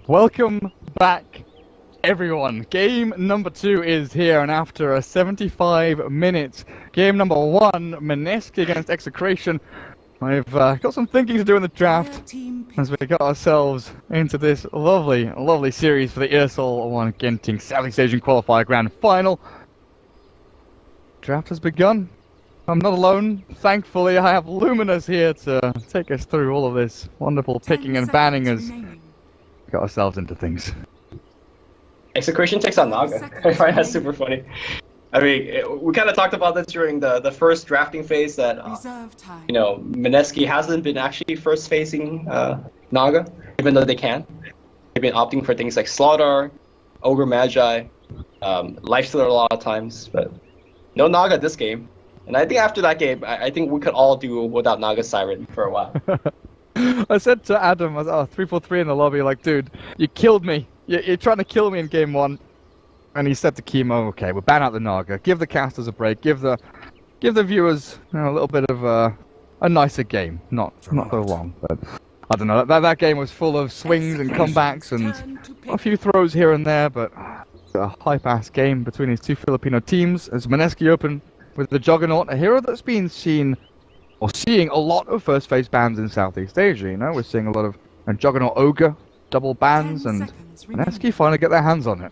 Welcome back, everyone. Game number 2 is here, and after a 75-minute game number 1, Mineski against Execration, I've got some thinking to do in the draft as we got ourselves into this lovely series for the ESL 1 Genting Southeast Asian Qualifier Grand Final. Draft has begun. I'm not alone. Thankfully, I have Luminous here to take us through all of this wonderful picking and banning as got ourselves into things. Execration takes on Naga. I find that super funny. I mean, we kind of talked about this during the first drafting phase that, Mineski hasn't been actually first facing Naga, even though they can. They've been opting for things like Slaughter, Ogre Magi, Lifestealer a lot of times, but no Naga this game. And I think after that game, I think we could all do without Naga Siren for a while. I said to Adam, I was 3-4-3 in the lobby, like, dude, you killed me. You're trying to kill me in game 1. And he said to Chemo, okay, we'll ban out the Naga, give the casters a break, give the viewers a little bit of a nicer game. Not so long, but I don't know. That game was full of swings and comebacks and a few throws here and there, but a high-pass game between these two Filipino teams as Mineski opened with the Juggernaut, a hero that's been seeing a lot of first phase bans in Southeast Asia. We're seeing a lot of Juggernaut Ogre double bans, and Mineski finally get their hands on it.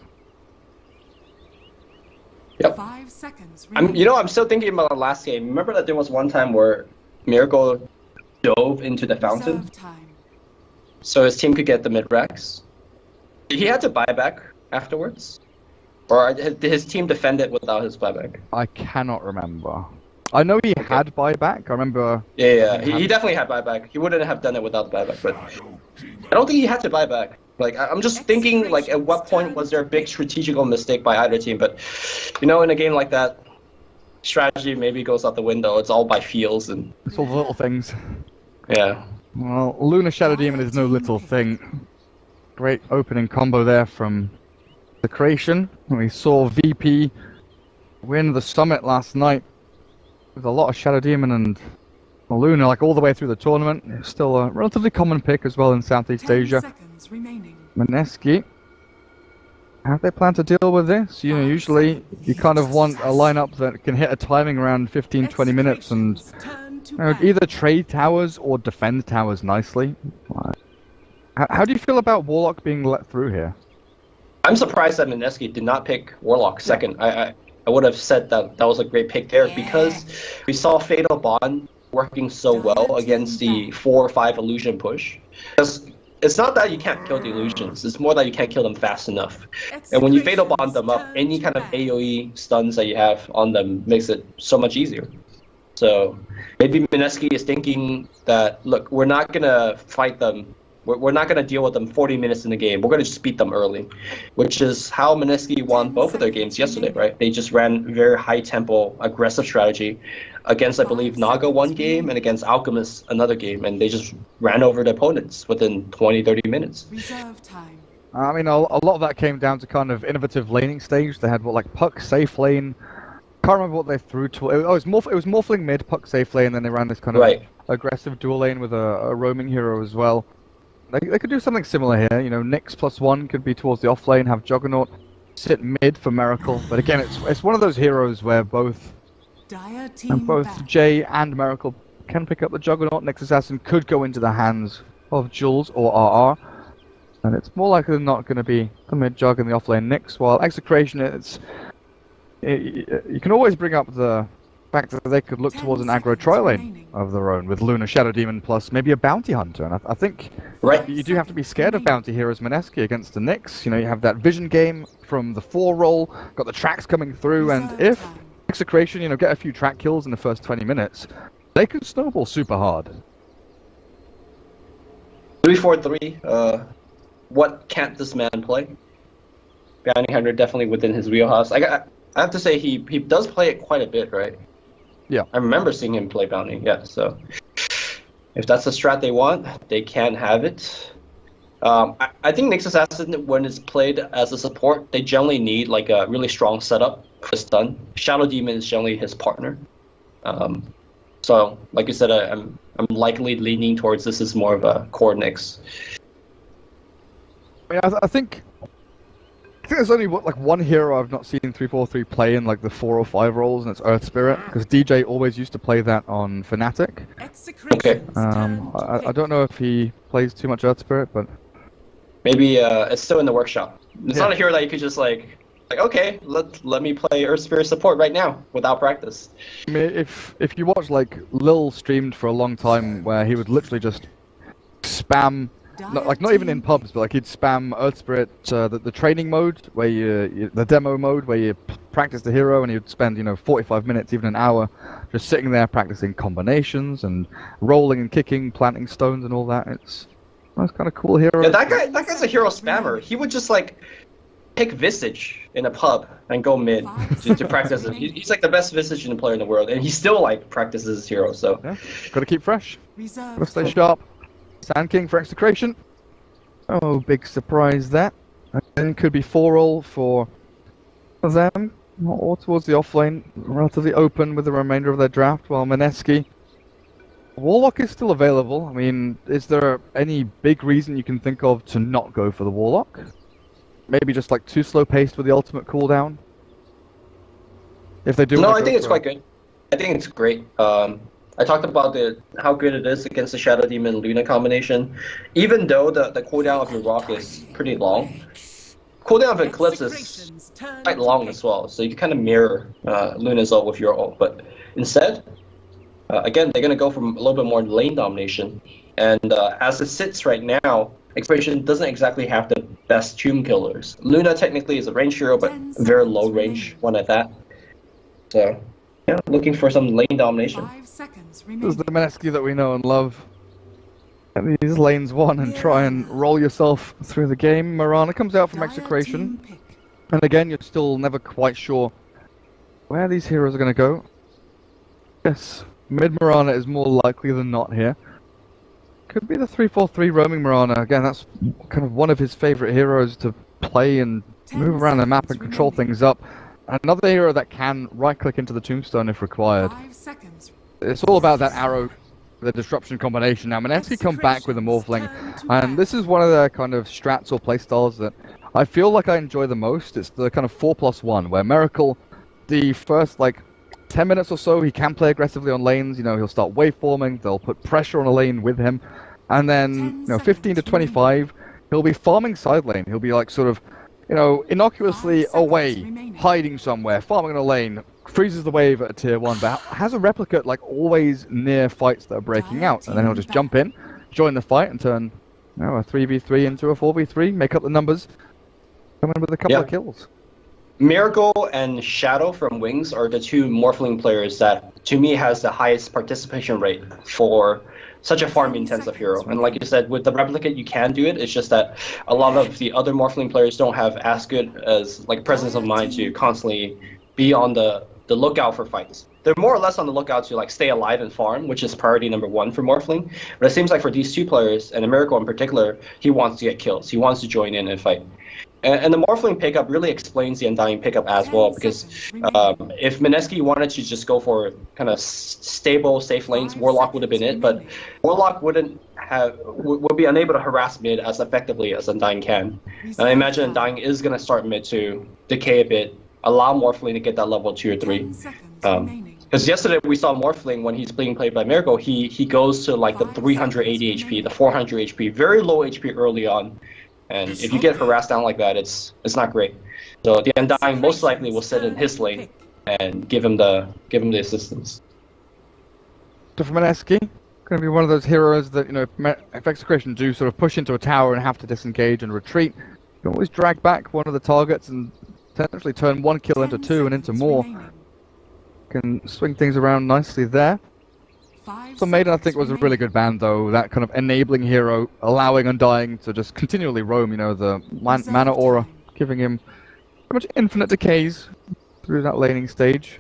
Yep. 5 seconds. I'm still thinking about the last game. Remember that there was one time where Miracle dove into the fountain, so his team could get the mid-rex. He had to buy back afterwards, or did his team defend it without his buyback? I cannot remember. I know he had buyback. I remember. Yeah. He definitely had buyback. He wouldn't have done it without the buyback, but I don't think he had to buy back. Like, I'm just thinking, like, at what point was there a big strategical mistake by either team? But, in a game like that, strategy maybe goes out the window. It's all by feels and... It's all the little things. Yeah. Well, Luna Shadow Demon is no little thing. Great opening combo there from Execration. We saw VP win the Summit last night with a lot of Shadow Demon and Luna, like, all the way through the tournament. It's still a relatively common pick as well in Southeast Asia. Mineski, how do they plan to deal with this? Usually you kind of want a lineup that can hit a timing around 15-20 minutes and either trade towers or defend towers nicely. How do you feel about Warlock being let through here? I'm surprised that Mineski did not pick Warlock second. I would have said that was a great pick there because we saw Fatal Bond working so well against the 4 or 5 illusion push. Because it's not that you can't kill the illusions, it's more that you can't kill them fast enough. And when you Fatal Bond them up, any kind of AoE stuns that you have on them makes it so much easier. So maybe Mineski is thinking that, look, we're not going to fight them. We're not going to deal with them 40 minutes in the game. We're going to just beat them early, which is how Mineski won both of their games yesterday, right? They just ran very high-tempo, aggressive strategy against, I believe, Naga one game and against Alchemist another game, and they just ran over the opponents within 20, 30 minutes. I mean, a lot of that came down to kind of innovative laning stage. They had, Puck safe lane. Can't remember what they threw to. It was Morphling mid, Puck safe lane, and then they ran this kind of aggressive dual lane with a roaming hero as well. They could do something similar here. Nyx +1 could be towards the off lane, have Juggernaut sit mid for Miracle. But again, it's one of those heroes where both Jay and Miracle can pick up the Juggernaut. Nyx Assassin could go into the hands of Jules or RR. And it's more likely than not going to be the mid Jug and the off lane Nyx. While Execration, you can always bring up the fact that they could look towards an aggro tri-lane of their own with Luna Shadow Demon plus maybe a Bounty Hunter. And I think you do have to be scared of Bounty here as Mineski against the Nyx. You have that vision game from the 4 roll, got the tracks coming through, and if Execration, get a few track kills in the first 20 minutes, they can snowball super hard. 3-4-3, what can't this man play? Bounty Hunter definitely within his wheelhouse. I have to say he does play it quite a bit, right? Yeah. I remember seeing him play Bounty, so if that's the strat they want, they can have it. I think Nyx Assassin, when it's played as a support, they generally need like a really strong setup for stun. Shadow Demon is generally his partner. So, like you said, I'm likely leaning towards this is more of a core Nyx. I mean, I think there's only like one hero I've not seen 343 play in like the 4 or 5 roles, and it's Earth Spirit, because DJ always used to play that on Fnatic. Okay. I don't know if he plays too much Earth Spirit, but Maybe it's still in the workshop. It's Yeah. not a hero that you could just like okay, let me play Earth Spirit support right now without practice. I mean, if you watch like Lil streamed for a long time, where he would literally just spam, not even in pubs, but like he'd spam Earth Spirit, the training mode where the demo mode where you practice the hero, and he'd spend 45 minutes, even an hour, just sitting there practicing combinations and rolling and kicking, planting stones and all that. That's kind of cool hero. Yeah, that guy's a hero spammer. He would just like pick Visage in a pub and go mid to practice it. He's like the best Visage player in the world, and he still like practices his hero. So Yeah, gotta keep fresh. Gotta stay sharp. Sand King for Execration. Oh, big surprise there. Again, could be 4-roll for them, or towards the offlane, relatively open with the remainder of their draft, while Mineski. Warlock is still available. I mean, is there any big reason you can think of to not go for the Warlock? Maybe just like too slow paced with the ultimate cooldown? If they do. No, I think it's quite good. I think it's great. I talked about how good it is against the Shadow Demon Luna combination. Even though the cooldown of your rock is pretty long, cooldown of Eclipse is quite long as well. So you can kind of mirror Luna's ult with your ult. But instead, again, they're going to go for a little bit more lane domination. And as it sits right now, Execration doesn't exactly have the best tomb killers. Luna technically is a range hero, but very low range one at that. So, yeah, looking for some lane domination. This is the Mineski that we know and love. Get these lanes won and try and roll yourself through the game. Mirana comes out from Execration. And again, you're still never quite sure where these heroes are going to go. Yes, mid Mirana is more likely than not here. Could be the 343 roaming Mirana. Again, that's kind of one of his favorite heroes to play and move around the map and control things up. Another hero that can right-click into the tombstone if required. It's all about that arrow, the disruption combination. Now, Mineski come back with a Morphling, and this is one of the kind of strats or playstyles that I feel like I enjoy the most. It's the kind of 4+1, where Miracle, the first, 10 minutes or so, he can play aggressively on lanes. He'll start waveforming, they'll put pressure on a lane with him, and then, 15 to 25, he'll be farming side lane. He'll be innocuously away, hiding somewhere, farming in a lane, freezes the wave at a tier 1, but has a replicate always near fights that are breaking out, and then he'll just jump in, join the fight, and turn a 3v3 into a 4v3, make up the numbers, come in with a couple of kills. Miracle and Shadow from Wings are the two Morphling players that, to me, has the highest participation rate for such a farm-intensive hero. And like you said, with the replicate, you can do it. It's just that a lot of the other Morphling players don't have as good as presence of mind to constantly be on the lookout for fights. They're more or less on the lookout to stay alive and farm, which is priority number 1 for Morphling. But it seems like for these two players, and Miracle in particular, he wants to get kills. He wants to join in and fight. And the Morphling pickup really explains the Undying pickup as well, because if Mineski wanted to just go for kind of stable, safe lanes, Warlock would have been it, but Warlock would be unable to harass mid as effectively as Undying can. And I imagine Undying is going to start mid to decay a bit, allow Morphling to get that level 2 or 3. Because yesterday we saw Morphling, when he's being played by Miracle, he goes to the 380 HP, the 400 HP, very low HP early on. And if you get harassed down like that, it's not great. So the Undying most likely will sit in his lane and give him the assistance. So for Mineski, going to be one of those heroes that if Execration do sort of push into a tower and have to disengage and retreat, you can always drag back one of the targets and potentially turn 1 kill into 2 and into more. Can swing things around nicely there. So Maiden, I think, was a really good band, though. That kind of enabling hero, allowing Undying to just continually roam, the mana aura, giving him pretty much infinite decays through that laning stage.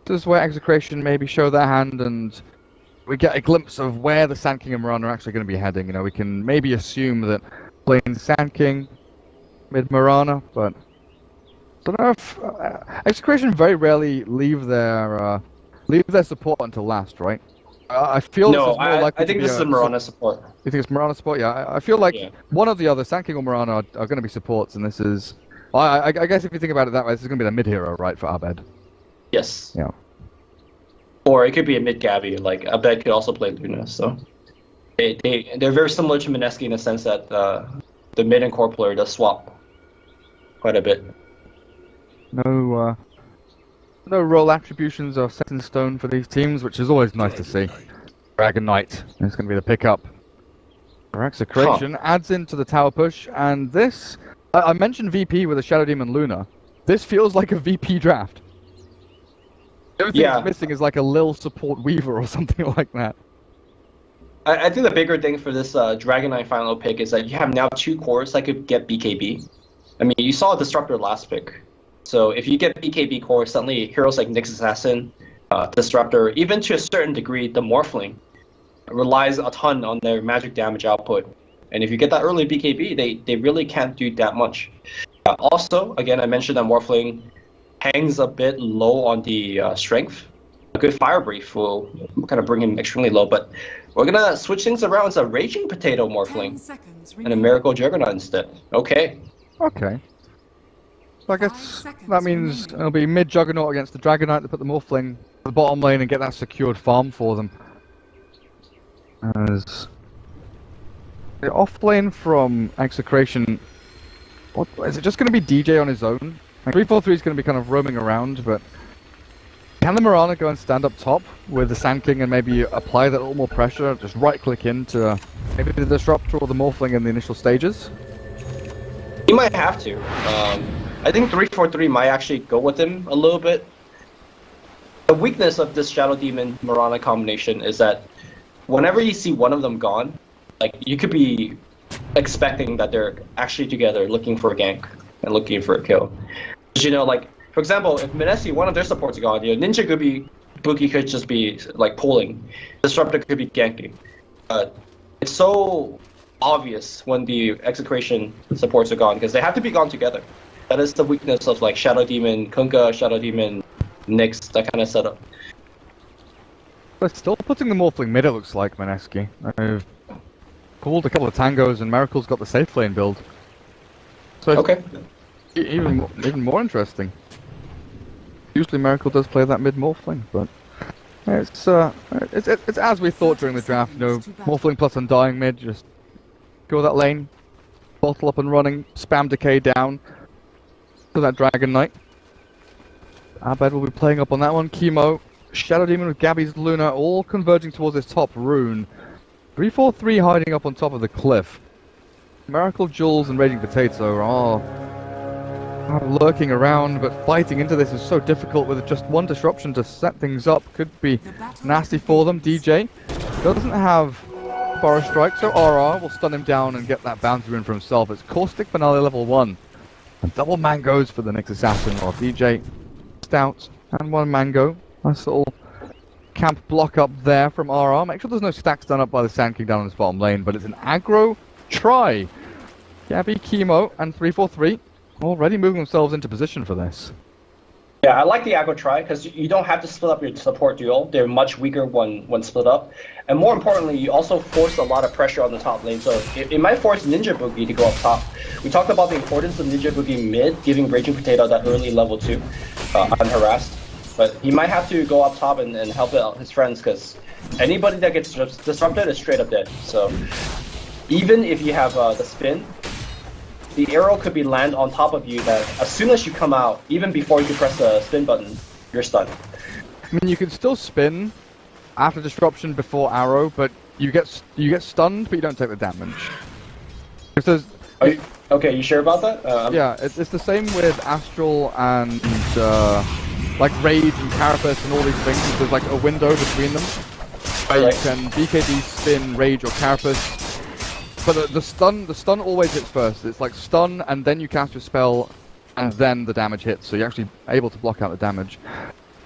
This is where Execration maybe show their hand, and we get a glimpse of where the Sand King and Mirana are actually going to be heading. We can maybe assume that playing Sand King, mid Mirana, but I don't know if Execration very rarely leave their support until last, right? I feel this No, is more likely I think to be this is a Mirana support. You think it's Mirana support? Yeah, I feel like Yeah. one of the other, Sand King or Mirana, are going to be supports, and this is. I guess if you think about it that way, this is going to be the mid hero, right, for Abed. Yes. Yeah. Or it could be a mid Gabby. Like Abed could also play Luna. So they're very similar to Mineski in the sense that the mid and core player does swap quite a bit. No role attributions are set in stone for these teams, which is always nice to see. Dragon Knight is going to be the pickup. Execration adds into the tower push, and this. I mentioned VP with a Shadow Demon Luna. This feels like a VP draft. The only thing it's missing is like a Lil support Weaver or something like that. I think the bigger thing for this Dragon Knight final pick is that you have now 2 cores that could get BKB. I mean, you saw a Disruptor last pick. So if you get BKB core, suddenly heroes like Nyx Assassin, Disruptor, even to a certain degree, the Morphling relies a ton on their magic damage output. And if you get that early BKB, they really can't do that much. Also, again, I mentioned that Morphling hangs a bit low on the strength. A good Fire Brief will kind of bring him extremely low, but we're going to switch things around. It's a Raging Potato Morphling and a Miracle Juggernaut instead. Okay. Okay. So I guess that means it'll be mid Juggernaut against the Dragon Knight to put the Morphling in the bottom lane and get that secured farm for them. As the off lane from Execration, what is it just going to be DJ on his own? Like 343 is going to be kind of roaming around, but can the Mirana go and stand up top with the Sand King and maybe apply that little more pressure? Just right click into maybe the Disruptor or the Morphling in the initial stages? He might have to. I think 343 might actually go with him a little bit. The weakness of this Shadow Demon Mirana combination is that whenever you see one of them gone, like you could be expecting that they're actually together looking for a gank and looking for a kill. You know, like for example, if Mineski, one of their supports gone, you know, Ninja could be Bookie could just be like pulling, Disruptor could be ganking. It's so obvious when the Execration supports are gone because they have to be gone together. That is the weakness of like Shadow Demon Kunkka, Shadow Demon Nyx, that kind of setup. But still putting the Morphling mid, it looks like, Mineski. I've pulled a couple of tangos and Miracle's got the safe lane build. So okay. Even more interesting. Usually Miracle does play that mid Morphling, but it's as we thought during the draft. You know, Morphling plus Undying mid, just go that lane, bottle up and running, spam decay down to that Dragon Knight. Abed will be playing up on that one. Chemo, Shadow Demon with Gabby's Luna, all converging towards this top rune. 343 hiding up on top of the cliff. Miracle, Jules, and Raging Potato are lurking around, but fighting into this is so difficult with just one disruption to set things up. Could be nasty for them. DJ doesn't have Forest Strike, so RR will stun him down and get that bounty rune for himself. It's Caustic Finale level 1. And double mangoes for the Nyx Assassin, while DJ Stout and 1 mango. Nice little camp block up there from RR. Make sure there's no stacks done up by the Sand King down in his bottom lane, but it's an aggro try. Gabby, Chemo, and 343 already moving themselves into position for this. Yeah, I like the aggro try because you don't have to split up your support duo. They're much weaker when split up. And more importantly, you also force a lot of pressure on the top lane. So it might force Ninja Boogie to go up top. We talked about the importance of Ninja Boogie mid, giving Raging Potato that early level 2 unharassed. But he might have to go up top and help out his friends because anybody that gets disrupted is straight up dead. So even if you have the spin, the arrow could be land on top of you that as soon as you come out, even before you can press the spin button, you're stunned. I mean, you can still spin after disruption before arrow, but you get stunned, but you don't take the damage. Okay, you sure about that? Yeah, it's the same with Astral and like Rage and Carapace and all these things. There's like a window between them where you can BKB, spin, Rage, or Carapace. But the stun always hits first. It's like stun, and then you cast your spell, and then the damage hits. So you're actually able to block out the damage.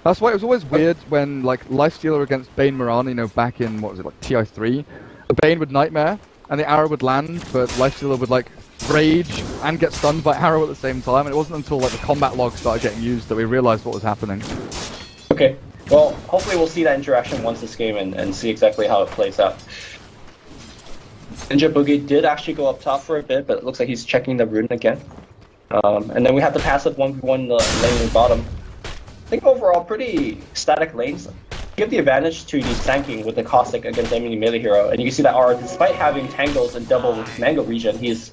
That's why it was always weird when like Lifestealer against Bane Mirana, you know, back in what was it, like TI3, the Bane would Nightmare, and the arrow would land, but Lifestealer would like Rage and get stunned by arrow at the same time. And it wasn't until like the combat log started getting used that we realized what was happening. Okay. Well, hopefully we'll see that interaction once this game and see exactly how it plays out. Ninja Boogie did actually go up top for a bit, but it looks like he's checking the rune again. And then we have the passive 1v1 lane in the bottom. I think overall pretty static lanes. Give the advantage to the tanking with the Caustic against any melee hero. And you can see that R, despite having tangles and double mango regen, he's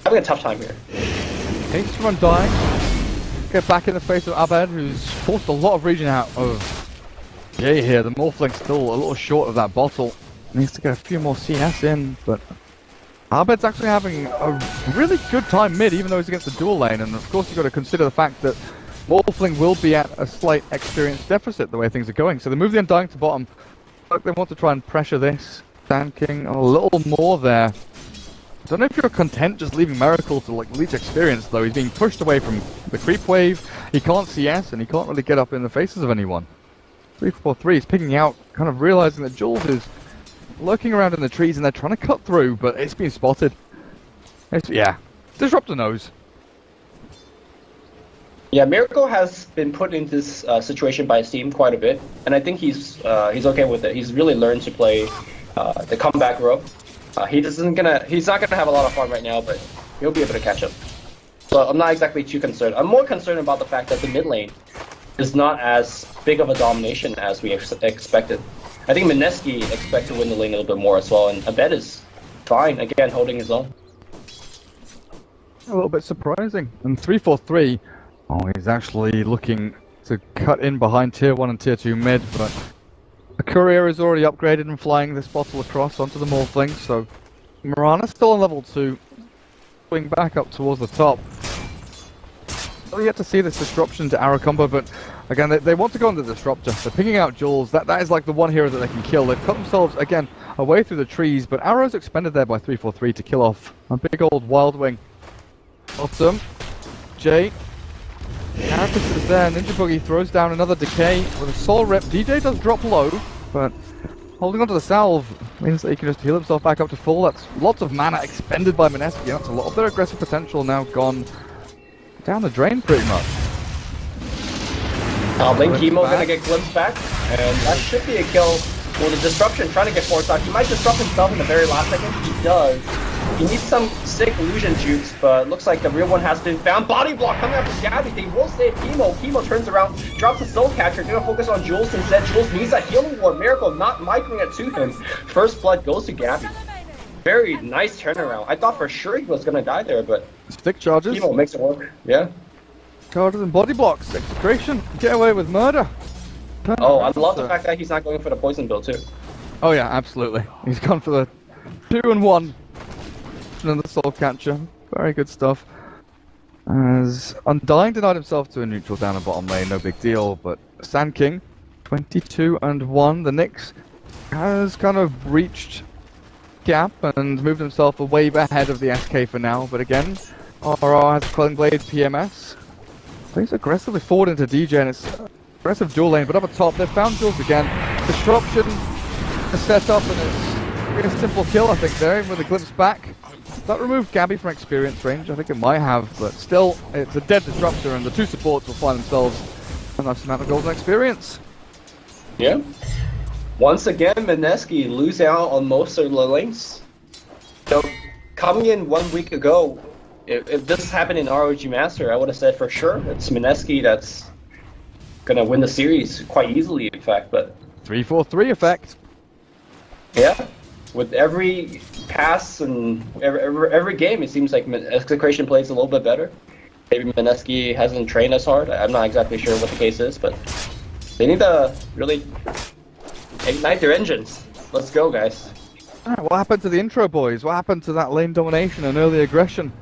having a tough time here. Hates from Undying. Get back in the face of Abed, who's forced a lot of regen out of Jay here. The Morphling's still a little short of that bottle. Needs to get a few more CS in, but Abed's actually having a really good time mid, even though he's against the dual lane. And of course you've got to consider the fact that Morphling will be at a slight experience deficit the way things are going. So they move the Undying to bottom. Look, they want to try and pressure this. Sand King a little more there. I don't know if you're content just leaving Miracle to like leech experience though. He's being pushed away from the creep wave. He can't CS and he can't really get up in the faces of anyone. 343 is picking out, kind of realizing that Jules is lurking around in the trees and they're trying to cut through, but it's been spotted. Yeah, Disruptor knows. Yeah, Miracle has been put in this situation by his team quite a bit, and I think he's okay with it. He's really learned to play the comeback rope. He's not gonna have a lot of fun right now, but he'll be able to catch up. So I'm not exactly too concerned. I'm more concerned about the fact that the mid lane is not as big of a domination as we expected. I think Mineski expects to win the lane a little bit more as well, and Abed is fine, again, holding his own. A little bit surprising. And 343, he's actually looking to cut in behind tier 1 and tier 2 mid, but the courier is already upgraded and flying this bottle across onto the Morphling, so Mirana's still on level 2, going back up towards the top. Still yet to see this disruption to arrow combo, but again, they want to go on the disruptor. They're picking out Jules. That is like the one hero that they can kill. They've cut themselves, again, away through the trees, but arrows expended there by 343 to kill off a big old Wild Wing. Awesome. Jay. Carapace is there. Ninja Boogie throws down another decay with a soul rip. DJ does drop low, but holding onto the salve means that he can just heal himself back up to full. That's lots of mana expended by Mineski. That's a lot of their aggressive potential now gone down the drain pretty much. Blink Chemo gonna get glimpsed back, and that should be a kill. Well, the disruption trying to get force out. He might disrupt himself in the very last second. He does. He needs some sick illusion jukes, but looks like the real one has been found. Body block coming out from Gabby. They will save Chemo. Chemo turns around, drops the soul catcher. Gonna focus on Jules instead. Jules needs that healing ward. Miracle not microing it to him. First blood goes to Gabby. Very nice turnaround. I thought for sure he was gonna die there, but stick charges. Chemo makes it work. Yeah. Charges and body blocks. Execration. Get away with murder. Oh, I love the fact that he's not going for the poison build too. Oh yeah, absolutely. He's gone for the 2 and 1. And the soul catcher. Very good stuff. As Undying denied himself to a neutral down the bottom lane, no big deal. But Sand King, 22 and 1. The Nyx has kind of reached gap and moved himself a wave ahead of the SK for now. But again, RR has Quelling Blade PMS. Plays aggressively forward into DJ and it's aggressive dual lane, but up at top they've found Jules again. Disruption is set up and it's a simple kill I think there, with a glimpse back. That removed Gabby from experience range, I think it might have, but still it's a dead disruptor and the two supports will find themselves a nice amount of golden experience. Yeah. Once again, Mineski losing out on most of the lanes. So coming in 1 week ago, if this happened in ROG Master, I would have said for sure it's Mineski that's gonna win the series quite easily, in fact. But 3-4-3 effect. Yeah, with every pass and every game, it seems like Execration plays a little bit better. Maybe Mineski hasn't trained as hard. I'm not exactly sure what the case is, but they need to really ignite their engines. Let's go, guys. Alright, what happened to the intro, boys? What happened to that lane domination and early aggression?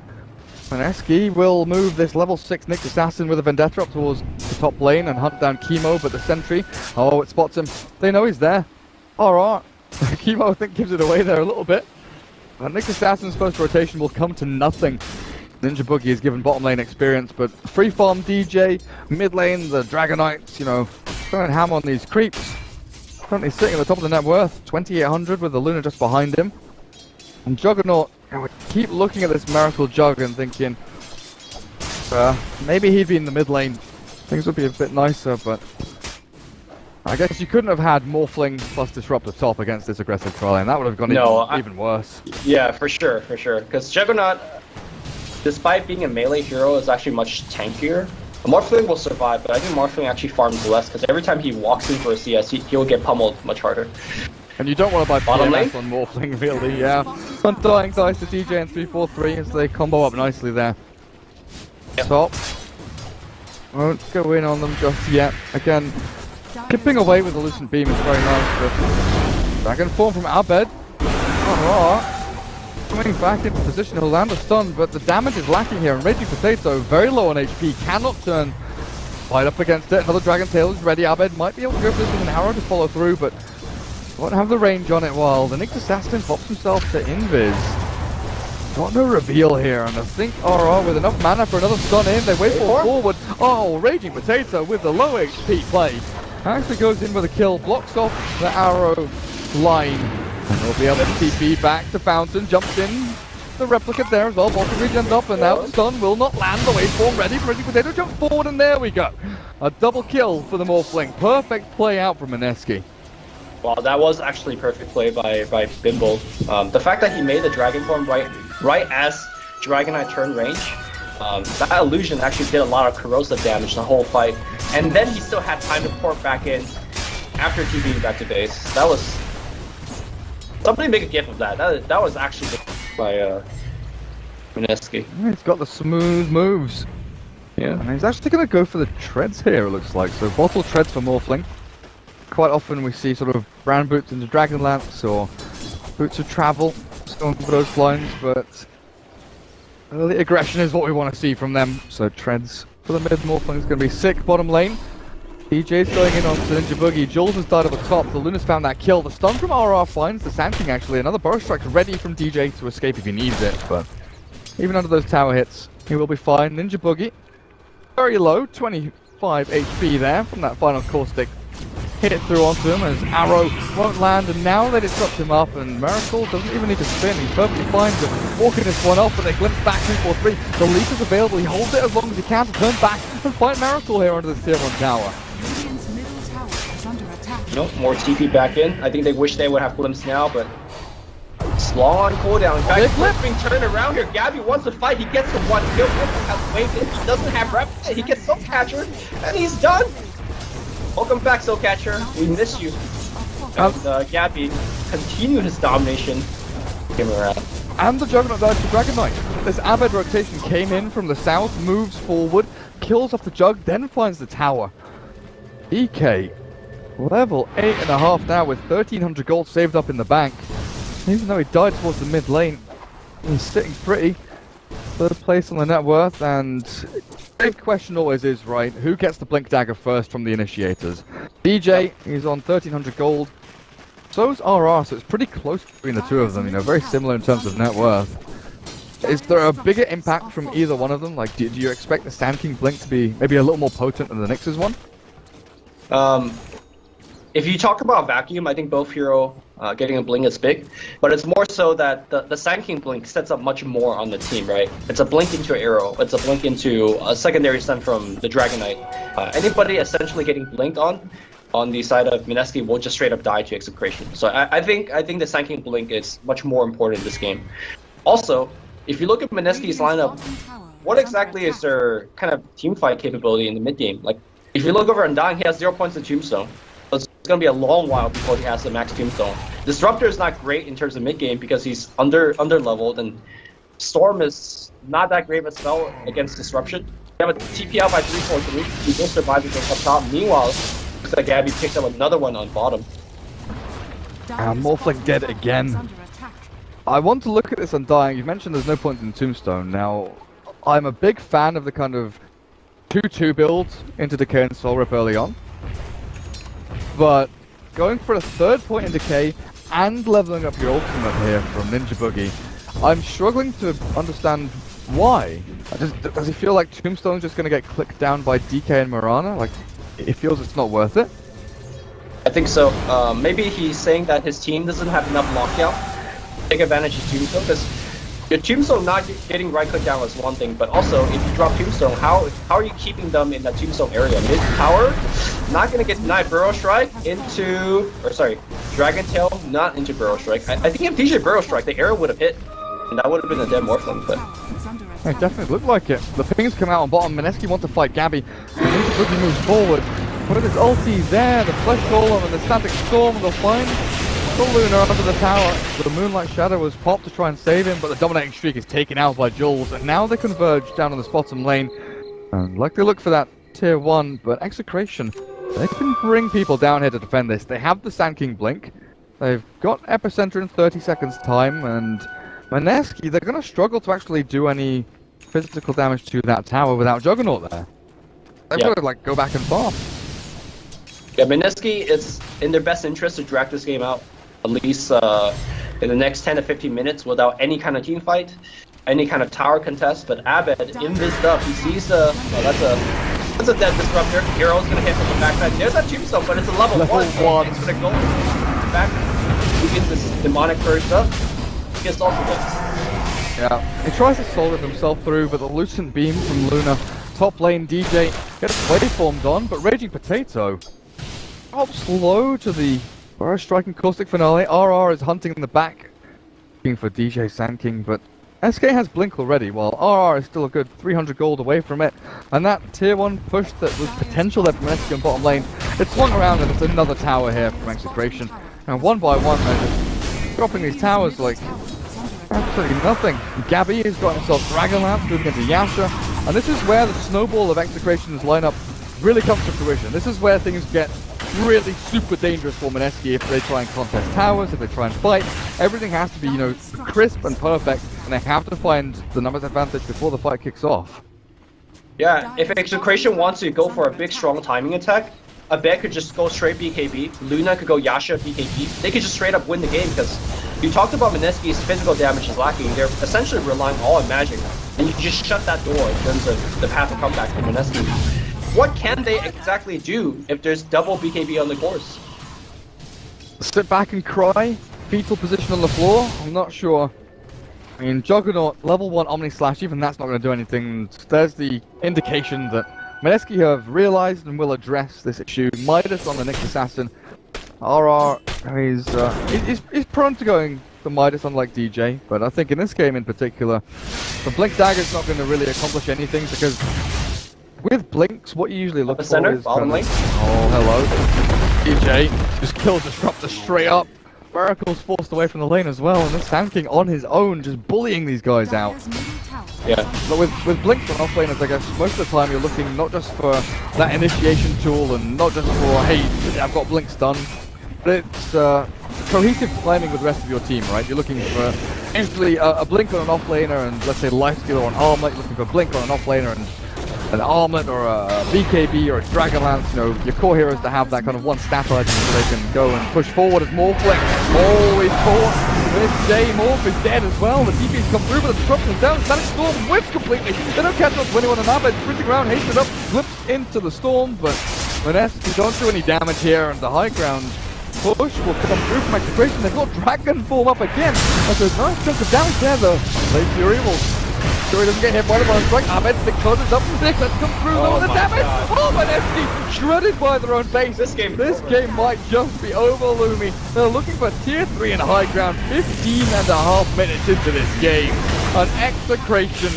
Mineski will move this level 6 Nyx Assassin with a Vendetta up towards the top lane and hunt down Chemo, but the sentry, it spots him. They know he's there. Alright. Chemo, I think, gives it away there a little bit. Nyx Assassin's first rotation will come to nothing. Ninja Boogie is given bottom lane experience, but free farm DJ, mid lane, the Dragonites, throwing ham on these creeps. Currently sitting at the top of the net worth, 2800 with the Luna just behind him. And Juggernaut, I would keep looking at this Miracle Jug and thinking, maybe he'd be in the mid lane. Things would be a bit nicer, but I guess you couldn't have had Morphling plus Disrupt at top against this aggressive troll lane. That would have gone even worse. Yeah, for sure. Because Juggernaut, despite being a melee hero, is actually much tankier. Morphling will survive, but I think Morphling actually farms less because every time he walks in for a CS, he'll get pummeled much harder. And you don't want to buy Bottom PMS on Morphling, really, yeah. Undying dies to DJ and 343 as they combo up nicely there. Yep. Top. Won't go in on them just yet. Again, chipping away with the Lucent Beam is very nice, but Dragon Form from Abed. Coming back into position, he'll land a stun, but the damage is lacking here, and Raging Potato, very low on HP, cannot turn right up against it. Another Dragon Tail is ready. Abed might be able to go for this with an arrow to follow through, but won't have the range on it while the Nyx Assassin pops himself to Invis. Got no reveal here, and I think RR with enough mana for another stun in. They wait for forward. Oh, Raging Potato with the low HP play. Actually goes in with a kill, blocks off the arrow line. And we'll be able to TP back to Fountain, jumps in. The replicate there as well, bottom regens up, and now the stun will not land. The waveform ready for Raging Potato, jumps forward, and there we go. A double kill for the Morphling. Perfect play out from Mineski. Wow, that was actually perfect play by Bimble. The fact that he made the Dragon Form right as Dragonite turned range, that illusion actually did a lot of corrosive damage the whole fight. And then he still had time to port back in after TPing back to base. That was... Somebody make a gif of that. That was actually by Mineski. He's got the smooth moves. Yeah. And he's actually going to go for the treads here, it looks like. So bottle treads for Morphling. Quite often we see sort of brown boots into Dragonlance or boots of travel, something for those lines, but early aggression is what we want to see from them. So treads for the mid. Morphling is going to be sick. Bottom lane. DJ's going in onto Ninja Boogie. Jules has died at the top. The Luna's found that kill. The stun from RR finds the Sand King actually. Another Burrow Strike's ready from DJ to escape if he needs it, but even under those tower hits, he will be fine. Ninja Boogie, very low, 25 HP there from that final caustic. Hit it through onto him as arrow won't land, and now they disrupt him up, and Miracle doesn't even need to spin. He's perfectly fine to walking this one off, but they glimpse back 2-4-3. The leap is available. He holds it as long as he can to turn back and fight Miracle here under the tier 1 tower. Nope, more TP back in. I think they wish they would have glimpse now, but it's long on cooldown. Guys, flipping turn around here. Gabby wants to fight. He gets the one kill. Has waved in. He doesn't have rep. He gets Soul Catcher, and he's done. Welcome back, Soul Catcher. We miss you. And Gabby continued his domination. Came around. And the Juggernaut died to Dragon Knight. This Abed rotation came in from the south, moves forward, kills off the Jug, then finds the tower. EK, level 8.5 now with 1300 gold saved up in the bank. Even though he died towards the mid lane, he's sitting pretty. Third place on the net worth, and big question always is, right, who gets the Blink Dagger first from the initiators? DJ, he's on 1300 gold. So's RR, so it's pretty close between the two of them, you know, very similar in terms of net worth. Is there a bigger impact from either one of them? Like, do you expect the Sand King Blink to be maybe a little more potent than the Nyx's one? If you talk about vacuum, I think both hero getting a blink is big, but it's more so that the Sand King blink sets up much more on the team, right? It's a blink into an arrow, it's a blink into a secondary stun from the Dragonite. Anybody essentially getting blinked on the side of Mineski will just straight up die to Execration. So I think the Sand King blink is much more important in this game. Also, if you look at Mineski's lineup, what exactly is their kind of team fight capability in the mid game? Like, if you look over Undying, he has 0 points in Tombstone. So it's going to be a long while before he has the max Tombstone. Disruptor is not great in terms of mid game because he's under leveled, and Storm is not that great of a spell against Disruption. You have a TP out by 3-4-3. He will survive against up top. Meanwhile, looks like Gabby picked up another one on bottom. Morphling dead again. I want to look at this Undying. You mentioned there's no point in Tombstone. Now, I'm a big fan of the kind of 2-2 build into Decay and Soul Rip early on. But going for a third point in Decay and leveling up your ultimate here from Ninja Boogie, I'm struggling to understand why. Does he feel like Tombstone's just going to get clicked down by DK and Mirana? Like, it feels it's not worth it? I think so. Maybe he's saying that his team doesn't have enough lockdown to take advantage of Tombstone, because Your Tombstone not getting right click down is one thing, but also if you drop Tombstone, how are you keeping them in that Tombstone area? Mid tower, not gonna get denied Burrow Strike into, or sorry, Dragon Tail, not into Burrow Strike. I think if DJ Burrow Strike, the arrow would have hit, and that would have been a dead Morphling, but... It definitely looked like it. The pings come out on bottom. Mineski wants to fight Gabby. He needs to quickly move forward. But with his ulti there, the Flesh Golem and the Static Storm, they'll find the Luna under the tower. The Moonlight Shadow was popped to try and save him, but the dominating streak is taken out by Jules. And now they converge down on this bottom lane. And like they look for that tier 1, but Execration, they can bring people down here to defend this. They have the Sand King Blink. They've got Epicenter in 30 seconds time, and Mineski, they're going to struggle to actually do any physical damage to that tower without Juggernaut there. They've got to like go back and farm. Yeah, Mineski, it's in their best interest to drag this game out at least in the next 10 to 15 minutes without any kind of team fight, any kind of tower contest. But Abed, in this stuff, he sees the... that's a dead disruptor. Hero's going to hit from the backside. There's that Tombstone, but it's a level 1. Thanks for the goal. Back, he gets this demonic first up. He gets also this. Yeah, he tries to solve it himself through, but the Lucent Beam from Luna, top lane DJ, gets waveformed on, but Raging Potato drops low to the Burrow Striking Caustic Finale. RR is hunting in the back, looking for DJ Sand King, but SK has Blink already, while RR is still a good 300 gold away from it. And that tier 1 push that was potential there from Mineski on bottom lane, it swung around and it's another tower here from Execration. And one by one, they're just dropping these towers like absolutely nothing. Gabby has got himself Dragonlance moving into Yasha, and this is where the snowball of Execration's lineup really comes to fruition. This is where things get really super dangerous for Mineski if they try and contest towers, if they try and fight. Everything has to be, you know, crisp and perfect, and they have to find the numbers advantage before the fight kicks off. Yeah, if Execration wants to go for a big strong timing attack, Abed could just go straight BKB, Luna could go Yasha BKB, they could just straight up win the game because you talked about Mineski's physical damage is lacking, they're essentially relying all on magic, and you just shut that door in terms of the path of comeback for Mineski. What can they exactly do if there's double BKB on the course? Sit back and cry, fetal position on the floor, I'm not sure. I mean, Juggernaut, level 1 Omni Slash, even that's not going to do anything. There's the indication that Mineski have realized and will address this issue. Midas on the Nyx Assassin. RR is prone to going for Midas unlike DJ, but I think in this game in particular, the Blink Dagger's not going to really accomplish anything because with Blinks, what you usually look for is... bottom lane. Oh, hello. DJ just kills Disruptor straight up. Miracle's forced away from the lane as well, and this Sand King on his own, just bullying these guys out. Yeah. But with Blinks on offlaners, I guess most of the time you're looking not just for that initiation tool and not just for, hey, I've got Blinks done, but it's cohesive timing with the rest of your team, right? You're looking for usually a Blink on an offlaner and let's say Lifesteal or an Armlet. You're looking for a Blink on an offlaner and an Armlet or a BKB or a Dragonlance, you know, your core heroes to have that kind of one stat item so they can go and push forward as Morphling. Oh, he's caught. This J Morph is dead as well. The TP's come through, but the disruption's down. Static Storm whips completely. They don't catch up to anyone on that, but sprinting around, hasted up, slips into the storm, but Mineski don't do any damage here, and the high ground push will come through from Execration. They've got Dragon Form up again. That's a nice chunk of damage there, though. Late Fury will... Sure, he doesn't get hit by the one strike. Abed, big closes up from 6. Let's come through though with the damage. God. Oh, Mineski shredded by their own base. This game might just be over, Lumi. They're looking for tier 3 and high ground. 15.5 minutes into this game. An Execration,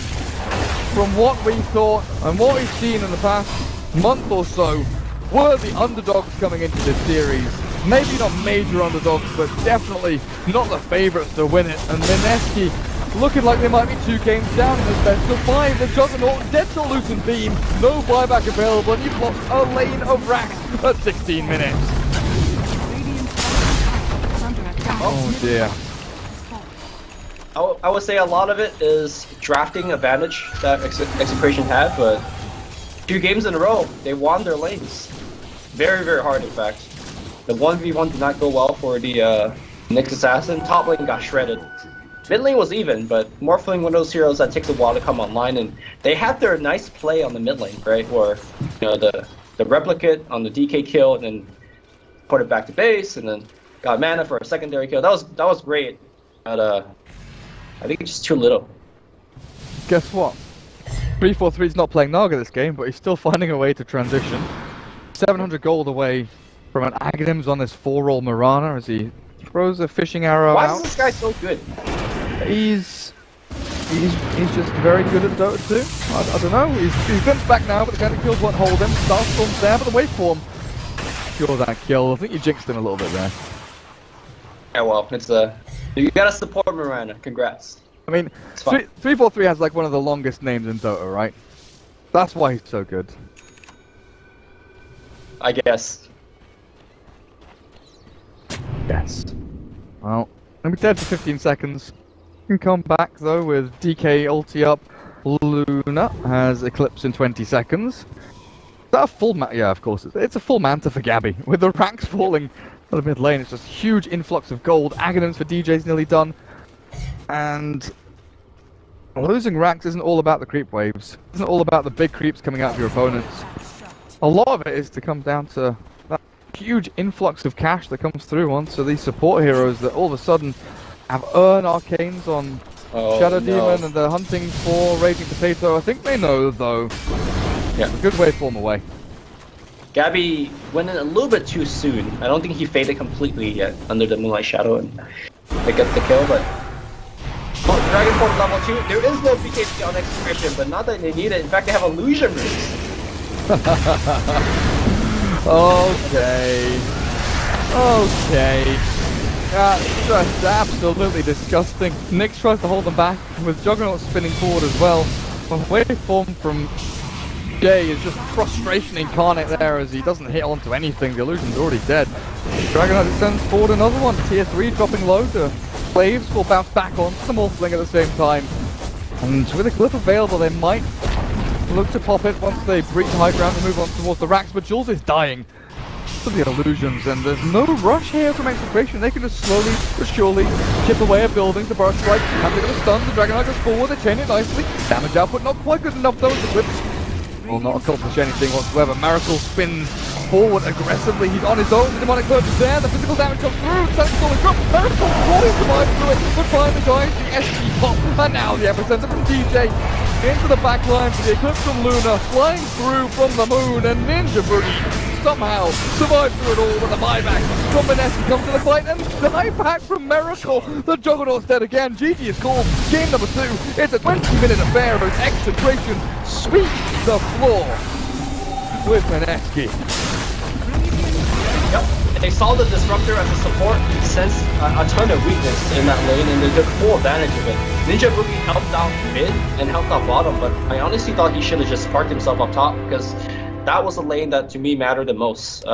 from what we thought and what we've seen in the past month or so, were the underdogs coming into this series. Maybe not major underdogs, but definitely not the favourites to win it. And Mineski looking like they might be 2 games down in this best of 5. The Juggernaut dead to Lucent Beam. No buyback available, and you've lost a lane of racks at 16 minutes. Oh dear. I would say a lot of it is drafting advantage that Execration had, but 2 games in a row, they won their lanes. Very, very hard, in fact. The 1v1 did not go well for the Nyx Assassin. Top lane got shredded. Mid lane was even, but Morphling one of those heroes that takes a while to come online, and they had their nice play on the mid lane, right? Where, you know, the replicate on the DK kill, and then put it back to base, and then got mana for a secondary kill. That was great. But I think it's just too little. Guess what? 343 is not playing Naga this game, but he's still finding a way to transition. 700 gold away from an Aghanims on this 4-roll Mirana as he throws a fishing arrow Why out. is this guy so good? He's just very good at Dota 2. I don't know. He's glimpsed back now, but the kind of kills won't hold him. Starstorm's there, but the waveform secures that kill. I think you jinxed him a little bit there. Yeah, well, it's you gotta support Miranda. Congrats. I mean, 343 has like one of the longest names in Dota, right? That's why he's so good. I guess. Yes. Well, let me dead for 15 seconds. Can come back though with DK ulti up. Luna has Eclipse in 20 seconds. Is that a full yeah, of course. It's a full Manta for Gabby. With the ranks falling on the mid lane, it's just huge influx of gold. Aghanims for DJ's nearly done. And losing ranks isn't all about the creep waves. It isn't all about the big creeps coming out of your opponents. A lot of it is to come down to that huge influx of cash that comes through onto these support heroes that all of a sudden have earned arcanes on Shadow Demon and they're hunting for Raging Potato. I think they know though. Yeah, a good waveform away. Gabby went in a little bit too soon. I don't think he faded completely yet under the Moonlight Shadow and pick up the kill, but Dragon Form level 2, there is no BKB on Execration, but not that they need it. In fact, they have illusion rings. Okay. That's just absolutely disgusting. Nyx tries to hold them back with Juggernaut spinning forward as well. The waveform from Jay is just frustration incarnate there as he doesn't hit onto anything. The illusion's already dead. Dragonite sends forward another one. Tier 3 dropping low to Slaves will bounce back on the Morphling at the same time. And with a clip available, they might look to pop it once they breach high ground and move on towards the racks, but Jules is dying to the illusions, and there's no rush here from Execration. They can just slowly but surely chip away at buildings. The burst strike, and they're going to stun. The Dragonite goes forward, they chain it nicely. Damage output not quite good enough though, as the clips will not accomplish anything whatsoever. Miracle spins forward aggressively. He's on his own. The demonic purge is there. The physical damage comes through. Sonic Storm is dropped. Miracle fully survives through it. But finally, guys, the SG pop. And now the epicenter from DJ into the back line for the Eclipse from Luna. Flying through from the moon. And Ninja Boogie somehow survives through it all. But the buyback from Mineski comes to the fight. And dieback from Miracle. The Juggernaut's dead again. GG is called. Game number 2. It's a 20-minute affair as Execration sweep the floor with Mineski. Yep, they saw the Disruptor as a support, sensed a ton of weakness in that lane, and they took full advantage of it. Ninja Boogie helped out mid and helped out bottom, but I honestly thought he should have just parked himself up top because that was the lane that to me mattered the most.